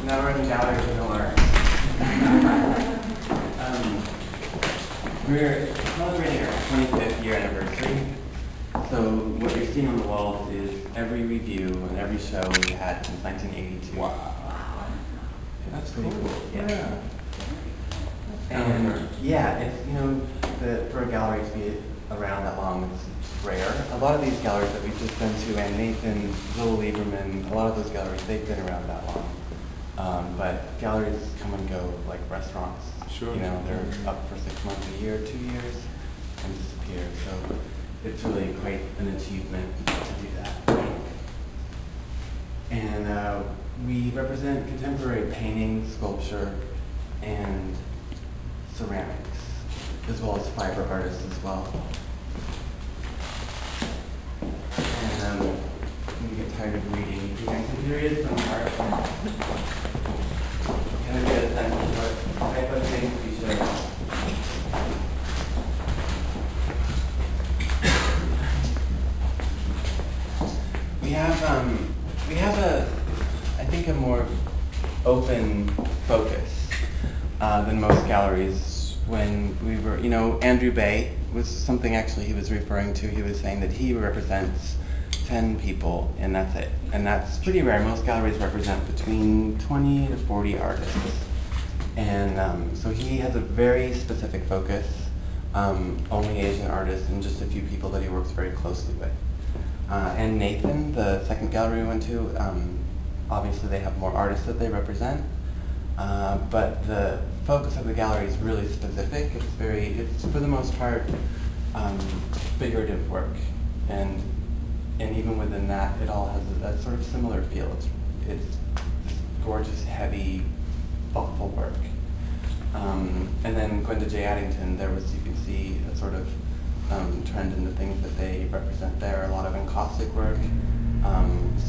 now we're in the gallery of no art. We're celebrating our 25th year anniversary. So what you're seeing on the walls is every review and every show we had since 1982. Wow. That's pretty cool. Yeah. And yeah, it's, you know, for a gallery to be around that long, it's rare. A lot of these galleries that we've just been to, and Nathan, Zoe Lieberman, a lot of those galleries, they've been around that long. But galleries come and go like restaurants. Sure. You know, they're up for 6 months, a year, 2 years, and disappear. So it's really quite an achievement to do that. And we represent contemporary painting, sculpture, and ceramics, as well as fiber artists as well. And when you get tired of reading, you guys can read some art. Kind of get a sense of what type of things we show. We have I think a more open focus than most galleries. When we were, you know, Andrew Bay was something actually he was referring to. He was saying that he represents 10 people, and that's it. And that's pretty rare. Most galleries represent between 20 to 40 artists. And so he has a very specific focus, only Asian artists and just a few people that he works very closely with. And Nathan, the second gallery we went to, obviously they have more artists that they represent, but the focus of the gallery is really specific. It's for the most part figurative work, and even within that, it all has a sort of similar feel. It's gorgeous, heavy, thoughtful work. And then going to J. Addington, you can see a sort of trend in the things that they represent there. A lot of encaustic work,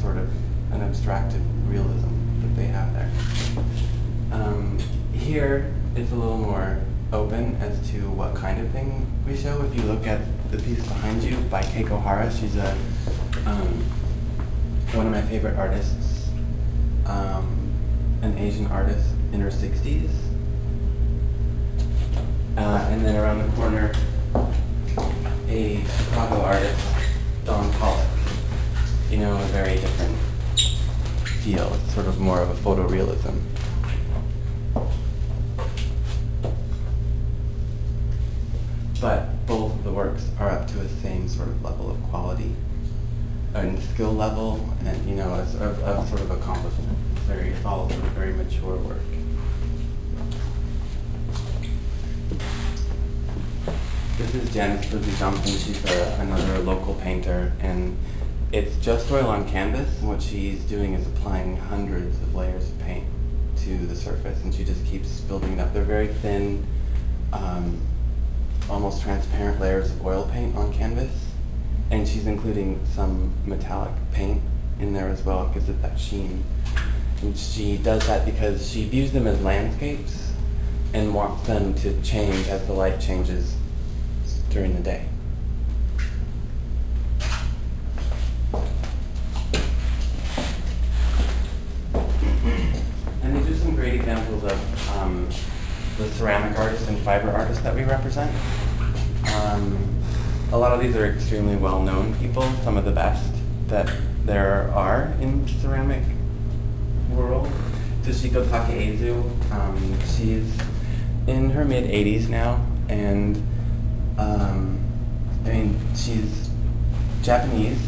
sort of an abstracted realism that they have there. Here, it's a little more open as to what kind of thing we show. If you look at the piece behind you by Keiko Hara, she's one of my favorite artists, an Asian artist in her 60s. And then around the corner, a Chicago artist, Don Pollock. You know, a very different feel. It's sort of more of a photorealism. But both of the works are up to the same sort of level of quality and skill level, and you know, a sort of accomplishment. It's all sort of very mature work. This is Janice Lizzie Johnson. She's another local painter, and it's just oil on canvas, and what she's doing is applying hundreds of layers of paint to the surface, and she just keeps building it up. They're very thin, almost transparent layers of oil paint on canvas, and she's including some metallic paint in there as well. It gives it that sheen. And she does that because she views them as landscapes and wants them to change as the light changes during the day. And they do some great examples of the ceramic artists and fiber artists that we represent. A lot of these are extremely well-known people, some of the best that there are in ceramic world. Toshiko Takeezu, she's in her mid-80s now, and I mean, she's Japanese,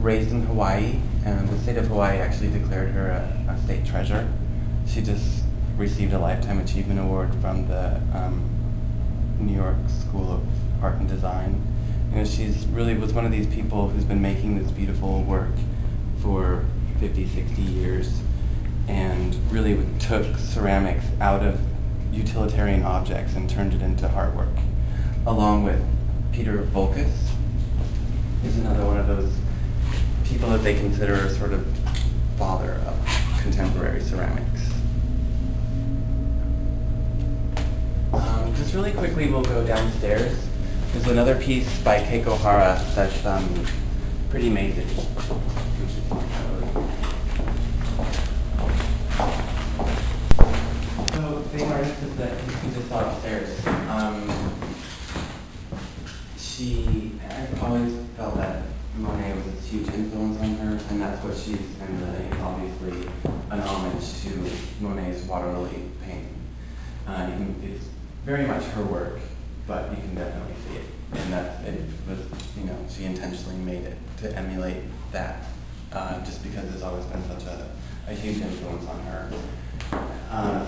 raised in Hawaii, and the state of Hawaii actually declared her a state treasure. She just received a Lifetime Achievement Award from the New York School of Art and Design. And she's really was one of these people who's been making this beautiful work for 50, 60 years, and really took ceramics out of utilitarian objects and turned it into artwork. Along with Peter Voulkos, who's another one of those people that they consider a sort of father of contemporary ceramics. Just really quickly, we'll go downstairs. There's another piece by Keiko Hara that's pretty amazing. I've always felt that Monet was a huge influence on her, and that's what she's emulating, obviously, an homage to Monet's water lily painting. It's very much her work, but you can definitely see it. And it was, she intentionally made it to emulate that, just because it's always been such a huge influence on her.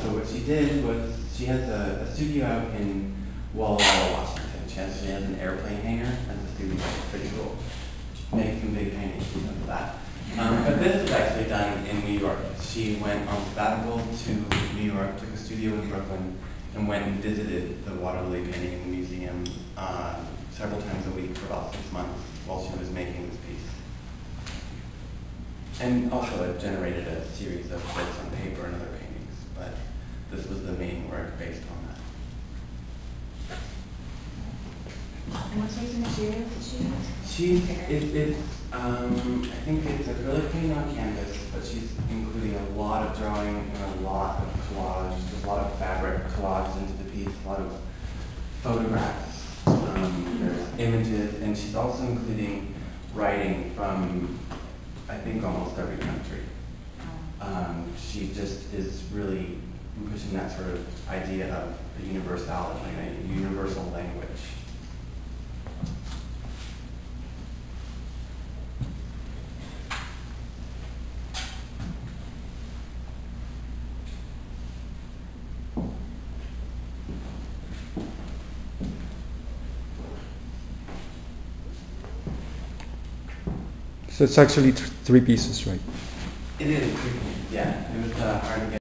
So what she did was, she has a studio out in Walla Walla, Washington. She has an airplane hangar as a studio. It's pretty cool. Make some big paintings because of that. But this is actually done in New York. She went on sabbatical to New York, took a studio in Brooklyn, and went and visited the water lily painting in the museum several times a week for about 6 months while she was making this piece. And also it generated a series of books on paper and other paintings, but this was the main work based on that. And what sorts of materials did she use? I think it's acrylic paint on canvas, but she's including a lot of drawing and a lot of collage. There's a lot of fabric collaged into the piece, a lot of photographs, there's images, and she's also including writing from, I think, almost every country. She just is really pushing that sort of idea of the universality, a universal language. So it's actually 3 pieces, right? It is, yeah. It was hard to